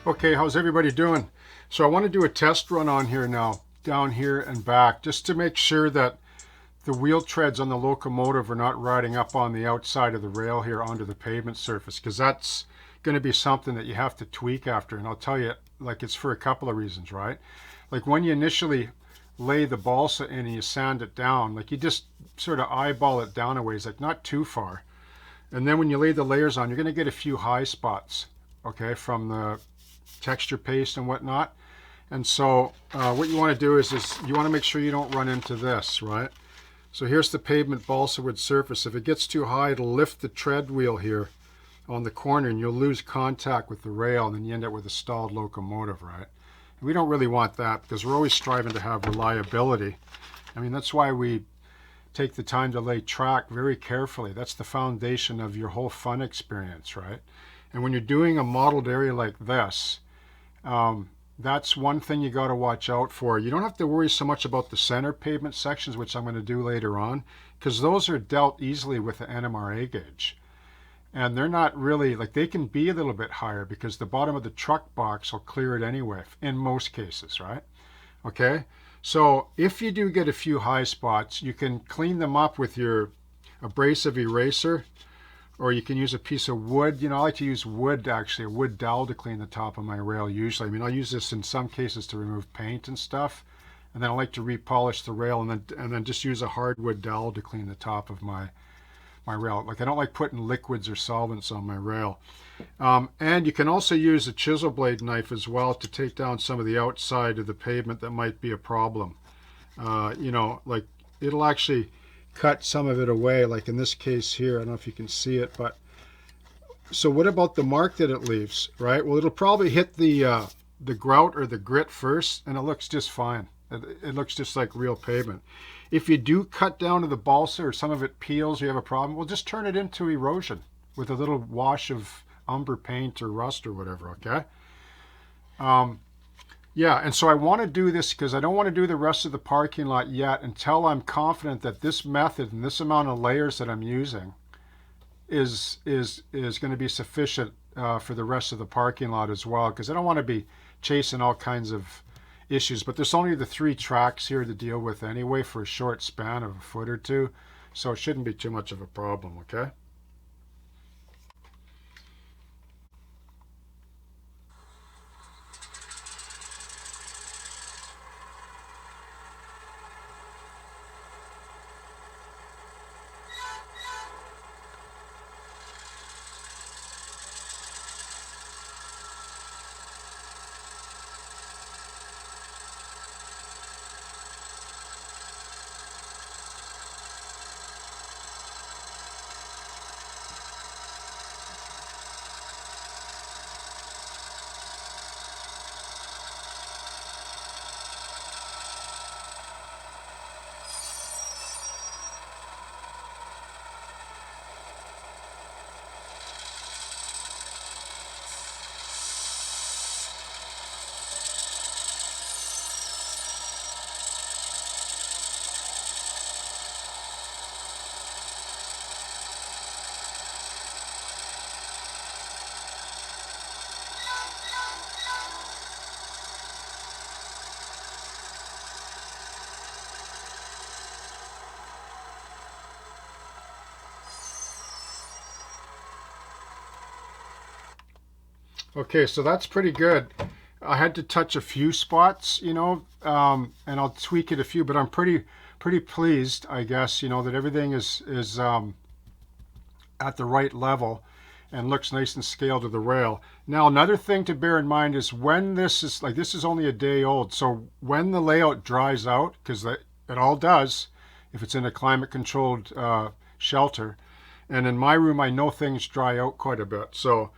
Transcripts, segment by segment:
Okay, how's everybody doing? So I want to do a test run on here now, down here and back, just to make sure that the wheel treads on the locomotive are not riding up on the outside of the rail here onto the pavement surface, because that's going to be something that you have to tweak after. And I'll tell you, like, it's for a couple of reasons, right? Like when you initially lay the balsa in and you sand it down, like you just sort of eyeball it down a ways, like not too far. And then when you lay the layers on, you're going to get a few high spots, okay, from the texture paste and whatnot. And so what you want to do is you want to make sure you don't run into this, right? So here's the pavement balsa wood surface. If it gets too high, it'll lift the tread wheel here on the corner and you'll lose contact with the rail, and then you end up with a stalled locomotive, right? And we don't really want that because we're always striving to have reliability. I mean, that's why we take the time to lay track very carefully. That's the foundation of your whole fun experience, right? And when you're doing a modeled area like this, that's one thing you got to watch out for. You don't have to worry so much about the center pavement sections, which I'm going to do later on, because those are dealt easily with the NMRA gauge. And they're not really, like, they can be a little bit higher because the bottom of the truck box will clear it anyway, in most cases, right? Okay, so if you do get a few high spots, you can clean them up with your abrasive eraser, or you can use a piece of wood. You know, I like to use wood, actually, a wood dowel to clean the top of my rail usually. I mean, I'll use this in some cases to remove paint and stuff. And then I like to repolish the rail and then just use a hardwood dowel to clean the top of my rail. Like, I don't like putting liquids or solvents on my rail. And you can also use a chisel blade knife as well to take down some of the outside of the pavement that might be a problem. You know, like, it'll actually cut some of it away, like in this case here. I don't know if you can see it, but so what about the mark that it leaves, right? Well, it'll probably hit the grout or the grit first, and it looks just fine. It looks just like real pavement. If you do cut down to the balsa or some of it peels, you have a problem, well, just turn it into erosion with a little wash of umber paint or rust or whatever, okay? Yeah, and so I want to do this because I don't want to do the rest of the parking lot yet until I'm confident that this method and this amount of layers that I'm using is going to be sufficient for the rest of the parking lot as well, because I don't want to be chasing all kinds of issues. But there's only the 3 tracks here to deal with anyway for a short span of a foot or two, so it shouldn't be too much of a problem, okay? Okay, so that's pretty good. I had to touch a few spots, you know, and I'll tweak it a few, but I'm pretty pleased, I guess, you know, that everything is at the right level and looks nice and scaled to the rail. Now, another thing to bear in mind is when this is only a day old, so when the layout dries out, because it all does if it's in a climate controlled shelter, and in my room I know things dry out quite a bit, so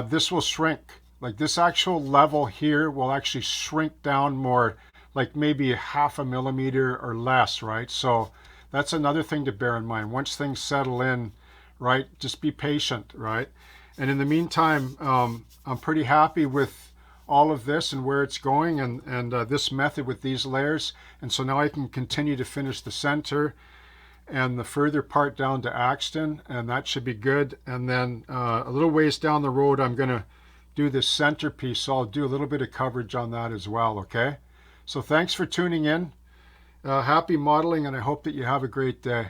this will shrink. Like, this actual level here will actually shrink down more, like maybe 1/2 millimeter or less, right? So that's another thing to bear in mind. Once things settle in, right, just be patient, right? And in the meantime, I'm pretty happy with all of this and where it's going, and this method with these layers. And so now I can continue to finish the center and the further part down to Axton, and that should be good. And then a little ways down the road, I'm going to do this centerpiece, so I'll do a little bit of coverage on that as well, okay? So thanks for tuning in. Happy modeling, and I hope that you have a great day.